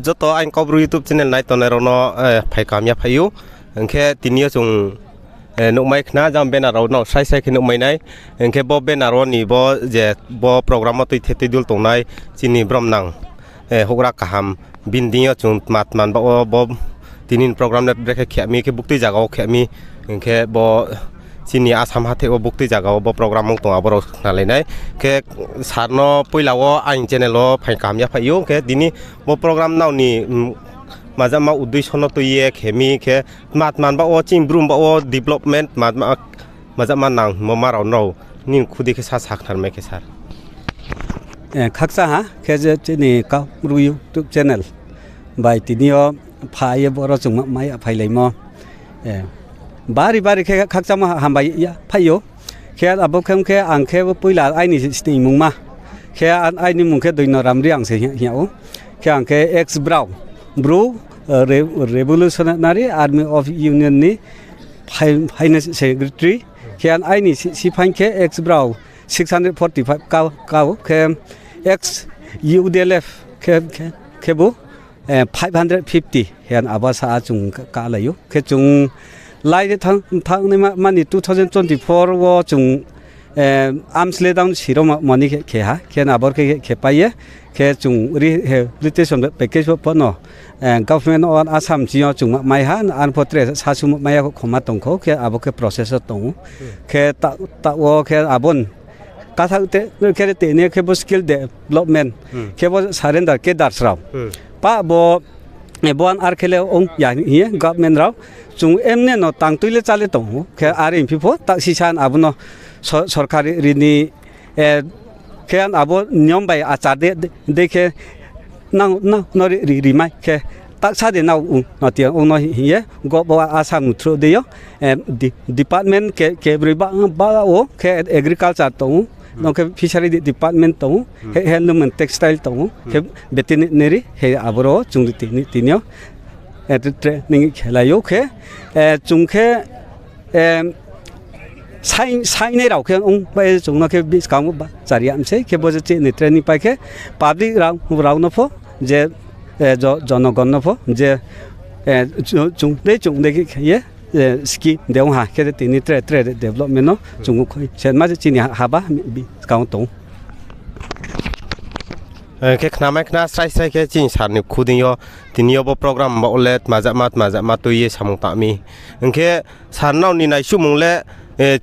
Joto anh có YouTube channel này tuần này nó phải cảm nhận phải yếu, cái tin nhớ chung nụ máy khá giảm bên nào nó sai sai cái nụ máy này, cái bộ bên nào ni bộ giờ bộ program tôi thấy tôi đul tuần này chỉ ni brom năng, học ra cả ham bin đi nhớ chung mat man bộ tinin program này break cái mi cái bút tôi jaga cái mi cái bộ sini asam hati o bukti jaga o program mong tonga boro nalai nai ke sarno poilao ain channel o phai kamya phayo ke dini bo program naw ni majama uddeishono to ye khemi ke matman ba o chimbrum ba o development majama nang mama raw no nin khudi ke sa sakhnar me ke sar khaksa ha ke je chini ka ru YouTube channel bai tinio phai boro chung mai phai leimo Bari ke khaksa ma hambai ya phayo ke abo khem ke ang ke puila ai ni sni mungma ke an ai ni mung ke doino ramri ang se hiao ke ang ke ex bro revolutionary army of union ni finance secretary ke an ai ni si phain ke ex 645 kau ke ex UDLF ke bu 550 hen abasa chung ka layo ke chung Lai thang này mà 2024 wo chung arms lay down siro money ke ha ke na bor ke paye ke chung rehabilitation package po no government on Assam jio chung mai ha an potre sa sum mai ko khoma tong ko ke abo ke process tong ke ta wo ke abon ka tha te ke te ne ke bo skill development ke bo surrender ke dar srao pa bo Bon arkele ong ya hi government raw chung emne no tang tuile chale tong ke arin pipo ta sisan abuno sarkari rini ke an abo nyom bai achar de ke no ri mai ke tak sa de na no ti ong no hi go bo asam through de yo department ke ba o ke agriculture tong no ke fishery department tong handloom and textile tong ke veterinary he abro chung tinyo training khelayo ke chung ke sai ne raw ke ong bai chung no ke bis kam ba chariam se ke bo je ni training pai ke public raw no pho je jonogon no pho je chung de ke ye ski deong ha ke tini tre development no chung khoi chen ma chini haba bi kaung tong ke khna sai ke chin sar ni khudin yo tinio bo program ba olet majamat to ye samung ta mi ke sarnaw ni nai sumung le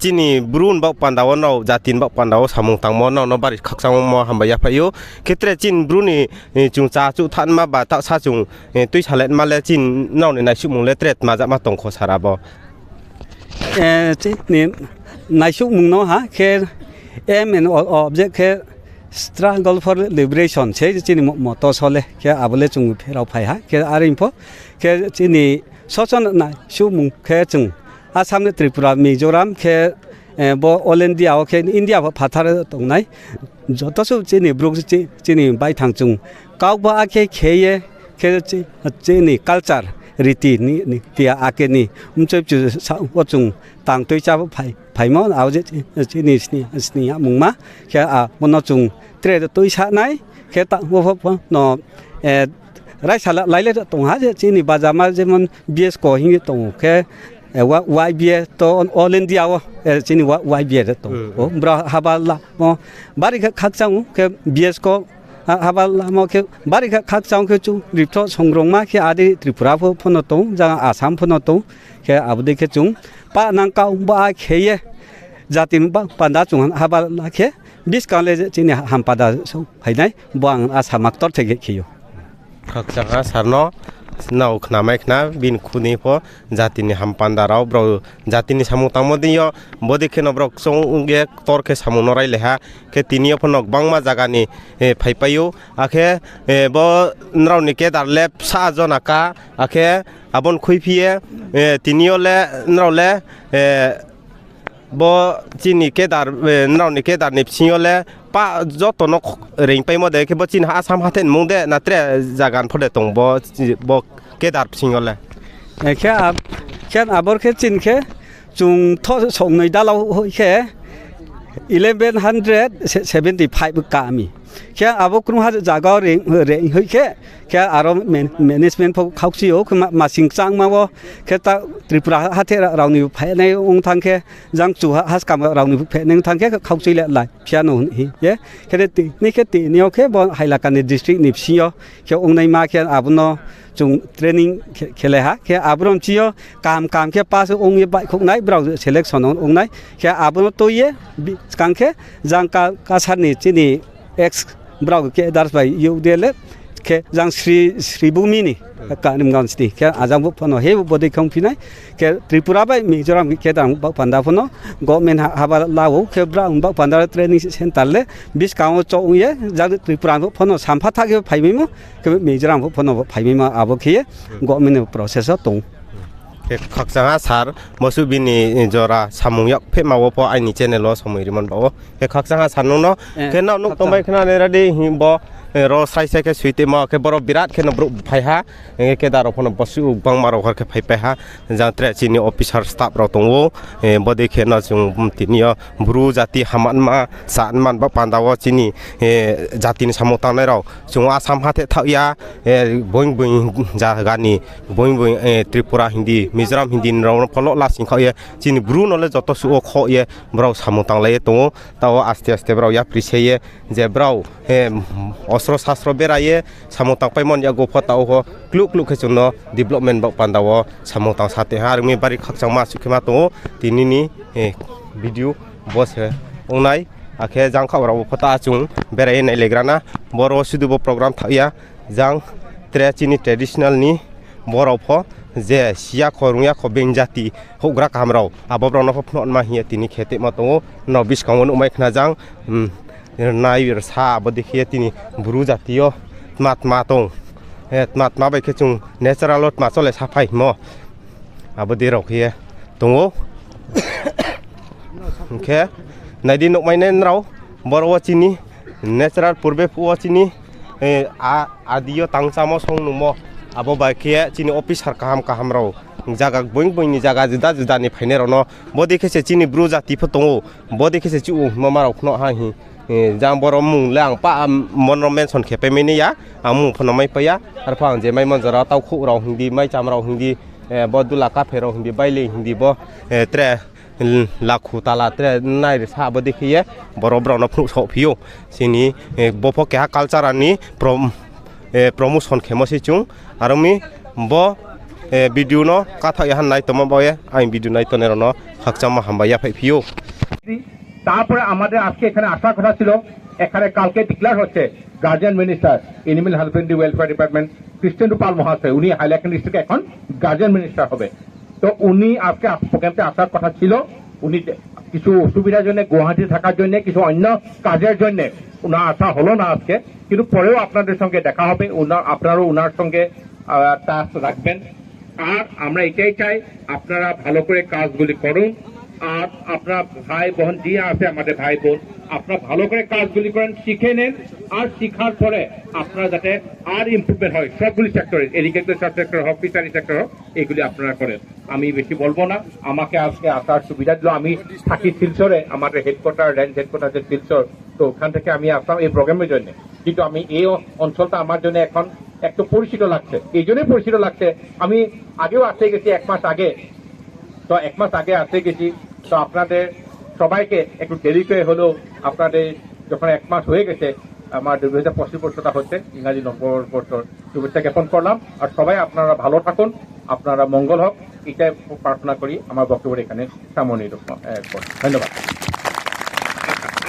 chini brun ba pandaw no jatin ba pandaw samung tangmo no bari khaksang mo hamba ya phayo ketre chin bruni chung cha chu than ma ba ta sa chung tui salet ma le chin naw ni nai sumung le tret majama tong kho sarabo ni nai sumung no ha ke aim and object ke struggle for liberation che chini mo to sole ke abole chung pheraw phai ha ke arin pho ke chini sochon nai sumung ke chung Assam Tripura Mizoram ke bo all India ke India phathar tong nai joto su chini bruk chini bai thang chung kau ba ke kheye ke chini culture riti ni tia ake ni umchep chu sa chung tang toi cha phai mo aw je chini sni mungma ke a mono chung tre toi sa nai ke ta wo no rai sala laile tong ha je chini bajama jemon bs ko hi tong ke YBA to all India wo chini YBA to bra habala mo bari khakchang ke BS ko habala mo ke bari khakchang ke chu ripto songrong ma ke adi Tripura pho phono to ja Assam phono to ke abde ke chung pa nang ka ba kheye jatin ba panda chung habala ke bis kale chini hampada so phainai bang Assamak tor thege khiyo khakchang sarno Now khna bin khuni po jatini hampanda raw bro jatini samung tangmo dinyo bodi kheno bro song ge tor ke samung norai leha ke tinio phonok bangma jagani phai payu akhe bo nraw ni ke dar lep sa jonaka akhe abon khuipie tinio le nraw le bo chini ke dar nraw ni ke dar nipsinyo le pa joto no rein pai mo de ke bo chin ha Assam haten mung de na tre jagan phode tong bo ke dar singole ke abor ke chin ke chung tho song nei da lo ke 1175 ka mi क्या अब कुरुहा जागा रे होइखे क्या आरो management फो खाउसियो मासिं चांग मावो क्या ता त्रिपुरा हाथे रावनि फायनाय उं थांखे जां चुहा हास काम रावनि फायनाय थांखे खाउसिले लाइ पियानो हि ये क्या नि के तिनियो के ब हाइलाकानि डिस्ट्रिक्ट निपसियो क्या उंनाय मा क्या आबनो जों ट्रेनिंग खेले हा क्या आब्रम चियो काम के पास उंगे बाइ खुनाय ब्राउ सिलेक्शन उंनाय क्या आबनो तो ये कांखे जां का सारनि चिनि एक्स ब्राउ के दार्स बाय यु देले के जां श्रीभूमिनि कानिमगंजनि के आजांबो फनो हे बदि खंफिनाय के त्रिपुरा बाय मिजोराम के दां बा पान्दा फनो गवर्नमेंट हाबा लावो के ब्रा बा पान्दा ट्रेनिंग सेंटर ले बिस गांव चौये जा त्रिपुरा फनो सामफा थागे फाइमिमो के मिजोराम फनो फाइमिमा आबो के गवर्नमेंट प्रोसेस दं खक्साङा सार मसुबिनि जरा सामुयाक फे मावो प आइनि चेनेल समयरिमन बावो के खक्साङा साननो के नाव नुक तमाय खना रेडी हिबो रो साइसे के सुइते मा के बरो बिराट के नब्रु फाइहा के दारो फन बसु बां मारो घर के फाइपेहा जात्रे चिनि ऑफिसर स्टाफ रो तंगो बदे के न जों तिनिया ब्रु जाति हामान मा सानमान बा पांदावो चिनि जातिनि सामोतानाय राव जों आसाम हाते थाया बोइं बोइं जागानि बोइं बोइं त्रिपुरा हिंदी मिजोराम हिंदी राव फलो लासिं खये चिनि ब्रु नले जत सुओ खये ब्राव सामोतांलाय तंगो ताव आस्ते आस्ते ब्राव या प्रिसेये जे ब्राव अस्त्र शास्त्र बेराये सामोतां पाइमन या गोफताव हो क्लुक क्लुक के जुनो डेवलपमेंट बा पांदाव सामोतां साथे हार मी बारि खक्सां मा सुखिमा तो तिनिनि भिडियो बस है उनाय आखे जां खबराव फता चुं बेराय नाय लेग्राना बर' सुदुबो प्रोग्राम थाया जां त्रेचिनि ट्रेडिशनल नि बराव फ जे सिया खरुया ख बेंजाति होग्रा कामराव आबब्राव न फन मा हिया तिनि खेते मा तो न बिसकावन उमाय खना जां नायर सा बदिखिए तिनि ब्रु जातियो मातमा दं मातमा बायखे जों नेचारेल मा चले साफाय म आबदि रखिए दङ ओके नायदि नकमायने राव बरवाचिनि नेचारेल पुरबे फुवाचिनि आदियो तांचामो संनुमो आबो बायखे चिनि ऑफिसर काहाम राव जागा बोइंनि जागा जुदा जुदानि फाइने रनो बदिखेसे चिनि ब्रु जाति फ दङ बदिखेसे चु माराव खनो हाहि जां बर' मुं लां पा मन मेंशन खेपेमेनि या आमु फनमाय पया आर फां जे माय मनजरा ताव खु राव हिंदी माय चाम राव हिंदी बदुला काफे राव हिंदी बायले हिंदी ब त्रे लाखु ताला त्रे नाय सा ब देखिए बर' ब्राउन फु सफियो सिनि बफ के कल्चरानि प्रमोशन खेमसि चुं आरो मी ब भिडियो न काथा याहान नाय तमा बये आइ भिडियो नाय तने रनो हाकचामा हामबाया फाइफियो তারপরে আমাদের আজকে এখানে আসার কথা ছিল এখানে কালকে ডিক্লেয়ার হচ্ছে guardian minister animal husbandry welfare department Christian Rupal মহাশয় উনি হাইলাকান্দি ডিস্ট্রিক্টে এখন গার্জিয়ান মিনিস্টার হবে তো উনি আজকে প্রোগ্রামে আসার কথা ছিল উনি কিছু অসুবিধার জন্য গুয়াহাটি থাকার জন্য কিছু অন্য কাজের জন্য উনার আসা হলো না আজকে কিন্তু পরেও আপনাদের সঙ্গে দেখা হবে আপনারাও উনার সঙ্গে টাচ রাখবেন আর আমরা এটাই চাই আপনারা ভালো করে কাজগুলি করুন আর আপনার ভাই বোন দিয়ে আছে আমাদের ভাই বোন আপনারা ভালো করে কাজগুলি করেন শিখে নেন আর শিখার পরে আপনারা যাতে আর ইমপ্রুভমেন্ট হয় সবগুলি সেক্টরে এডুকেশন সেক্টর হোক ফিশারি সেক্টর হোক এগুলি আপনারা করেন আমি বেশি বলবো না আমাকে আজকে আসার সুবিধা দিল আমি থাকি শিলচরে আমাদের হেডকোয়ার্টার রেঞ্জ হেডকোয়ার্টার যে শিলচর তো ওখান থেকে আমি আসলাম এই প্রোগ্রামের জন্য কিন্তু আমি এই অঞ্চলটা আমার জন্য এখন একটু পরিচিত লাগছে এই জন্যই পরিচিত লাগছে আমি আগেও আসতে গেছি এক মাস আগে তো এক মাস আগে আসতে গেছি তো আপনাদের সবাইকে একটু দেরি করে হলেও আপনাদের যখন এক মাস হয়ে গেছে আমার 2025 বর্ষটা হচ্ছে ইংরাজি নববর্ষর শুভেচ্ছা জ্ঞাপন করলাম আর সবাই আপনারা ভালো থাকুন আপনারা মঙ্গল হোক এটাই প্রার্থনা করি আমার বক্তব্য এখানে সামনে ধন্যবাদ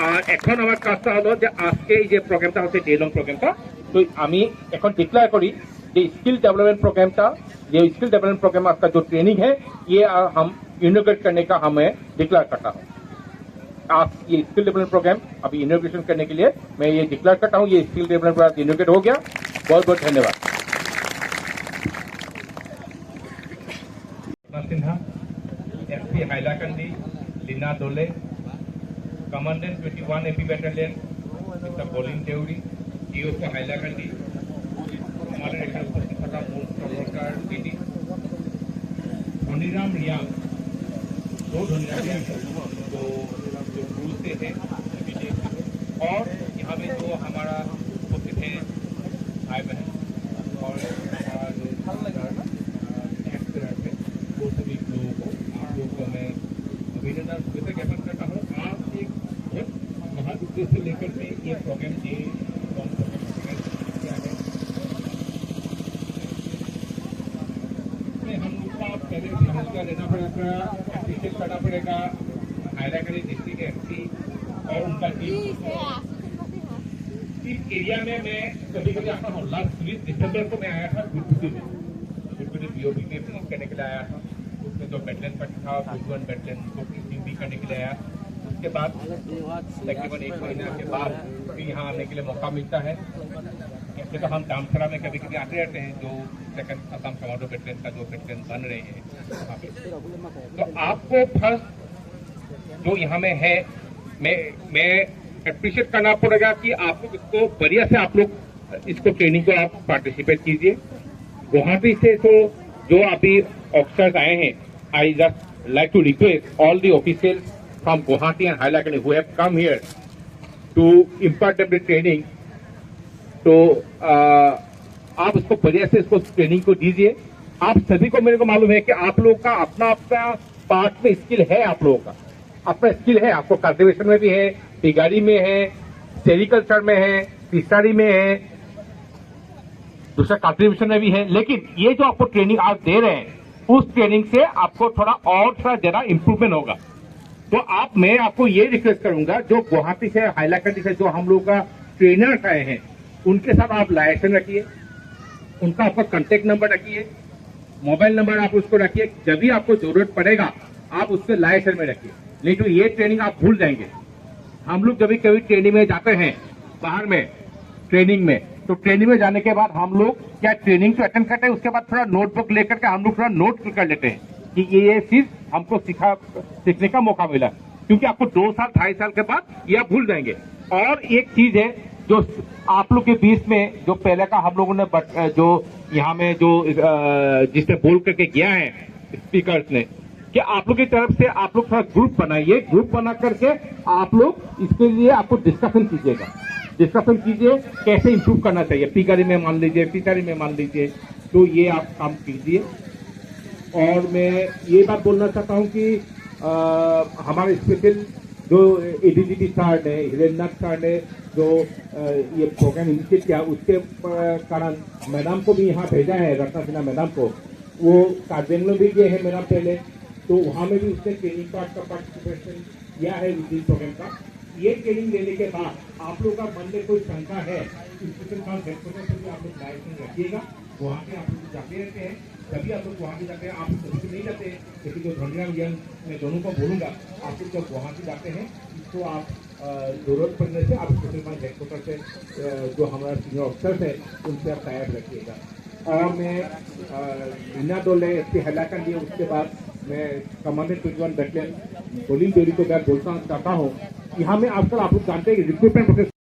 আর এখন আমার কাজটা হলো যে আজকে এই যে প্রোগ্রামটা হচ্ছে ডে লং প্রোগ্রামটা তো আমি এখন ডিক্লেয়ার করি যে स्किल डेवलपमेंट प्रोग्राम ये स्किल डेवलपमेंट प्रोग्राम आपका जो ट्रेनिंग है ये हम इनोग्रेट करने का हमें डिक्लेयर करता हूँ आप ये स्किल डेवलपमेंट प्रोग्राम अभी इनोग्रेशन करने के लिए मैं ये डिक्लेयर करता हूँ ये स्किल डेवलपमेंट प्रोग्राम इनोग्रेट हो गया बहुत बहुत धन्यवाद Sinha SP Hailakandi Leena Dole commandant 21 AP battalion mister Bolin Deori DOP Hailakandi हमारे एखाने उपस्थित থাকা মূল সরকার দিদি धनीराम रियांग दो धनीराम रियांग तो जो भूलते हैं और यहाँ में जो हमारा उपस्थित है भाई बहन और हमारा जो एक्सपर्ट है वो सभी लोगों को आप लोगों को मैं अभिनंदन व्यक्त ज्ञापन करता हूँ। आप एक बहुत महान उद्देश्य लेकर के ये प्रोग्राम किया है। हम लोग का पहले समझकर लेना पड़ेगा, एप्रिशिएट करना पड़ेगा हाईलाकड़ी डिस्ट्रिक्ट एमसी और उनका टीम। इस एरिया में मैं कभी कभी आता हूँ। लास्ट 20 दिसंबर को मैं आया था गुरपुटी में, गुरपुटी बीओपी में विजिट करने के लिए आया था। उसमें जो बेटलेन पट्टी था गुजवन बेटलेन को भी करने के लिए आया। उसके बाद तकरीबन 1 महीने के बाद फिर यहाँ आने के लिए मौका मिलता है। ऐसे तो हम दामसरा में कभी कभी आते रहते हैं, जो सेकंड असम कमांडो बेटलेन का जो बेटलेन बन रहे हैं वहाँ पे। तो आपको फर्स्ट जो यहाँ में है, मैं अप्रिशिएट करना पड़ेगा कि आप लोग इसको बढ़िया से आप लोग इसको ट्रेनिंग को आप पार्टिसिपेट कीजिए। गुवाहाटी से तो जो अभी ऑफिसर्स आए हैं, I just like to request all the officials from Guwahati and Hailakandi who have come here to impart the training. तो आप इसको बढ़िया से इसको ट्रेनिंग को दीजिए। आप सभी को, मेरे को मालूम है कि आप लोगों का अपना अपना पार्ट में स्किल है, आप लोगों का अपना स्किल है। आपको कल्टिवेशन में भी है, पिगाड़ी में है, सेरिकल्चर में है, फिशरी में है, दूसरा कल्टिवेशन में भी है। लेकिन ये जो आपको ट्रेनिंग आप दे रहे हैं, उस ट्रेनिंग से आपको थोड़ा ज्यादा इंप्रूवमेंट होगा। तो मैं आपको ये रिक्वेस्ट करूंगा, जो गुवाहाटी से हाईलाकड़ी से जो हम लोग का ट्रेनर्स आए हैं, उनके साथ आप लाइसेंस रखिए, उनका आपका कांटेक्ट नंबर रखिए, मोबाइल नंबर आप उसको रखिए। जब भी आपको जरूरत पड़ेगा आप उसके लाइसेंस में रखिए, नहीं तो ये ट्रेनिंग आप भूल जाएंगे। हम लोग कभी कभी ट्रेनिंग में जाते हैं बाहर में ट्रेनिंग में, तो ट्रेनिंग में जाने के बाद हम लोग क्या ट्रेनिंग तो अटेंड करते हैं, उसके बाद थोड़ा नोटबुक लेकर के हम लोग थोड़ा नोट कर लेते हैं कि ये चीज हमको सीखने का मौका मिला, क्योंकि आपको 2 साल 2.5 साल के बाद ये आप भूल जाएंगे। और एक चीज है जो आप लोग के बीच में जो पहले का हम लोगों ने जो यहाँ में जो जिसने बोल करके गया है स्पीकर्स ने, कि आप लोग की तरफ से आप लोग थोड़ा ग्रुप बनाइए, ग्रुप बना करके आप लोग इसके लिए आपको डिस्कशन कीजिएगा, डिस्कशन कीजिए कैसे इंप्रूव करना चाहिए। पिगाड़ी में मान लीजिए, फिशरी में मान लीजिए, तो ये आप काम कीजिए। और मैं ये बात बोलना चाहता हूँ कि हमारे स्पेशल जो एडीजीपी सर ने, हिरेंद्रनाथ सर ने जो ये प्रोग्राम इनिशिएट किया, उसके कारण मैडम को भी यहाँ भेजा है, रत्ना सिन्हा मैडम को। वो कार्बेंग में भी गए हैं मैडम पहले, तो वहाँ में भी उसने ट्रेनिंग पार्ट का पार्टिसिपेशन किया है विद प्रोग्राम का। ये ट्रेनिंग लेने के बाद आप लोग का मन में कोई शंका है, इंस्टीट्यूशन का हेडक्वार्टर से भी आप लोग लाइसेंस रखिएगा। वहाँ पे आप लोग जाते रहते हैं, तभी आप लोग वहाँ पे जाते हैं, आप सभी से नहीं जाते हैं, लेकिन जो धनीराम यंग मैं दोनों को बोलूँगा, आप लोग जब वहाँ पे जाते हैं तो आप जरूरत पड़ने से आप स्पेशल हेडक्वार्टर से जो हमारा सीनियर ऑफिसर्स है उनसे आप टाइप रखिएगा। और मैं बिना डोले इसकी हाईलाकड़ी दिए, उसके बाद मैं कमांडेंट 21 बेटलियन बोलिंग देरी को मैं बोलना चाहता हूँ। यहाँ में आजकल आप लोग जानते हैं कि रिक्रूटमेंट प्रोसेस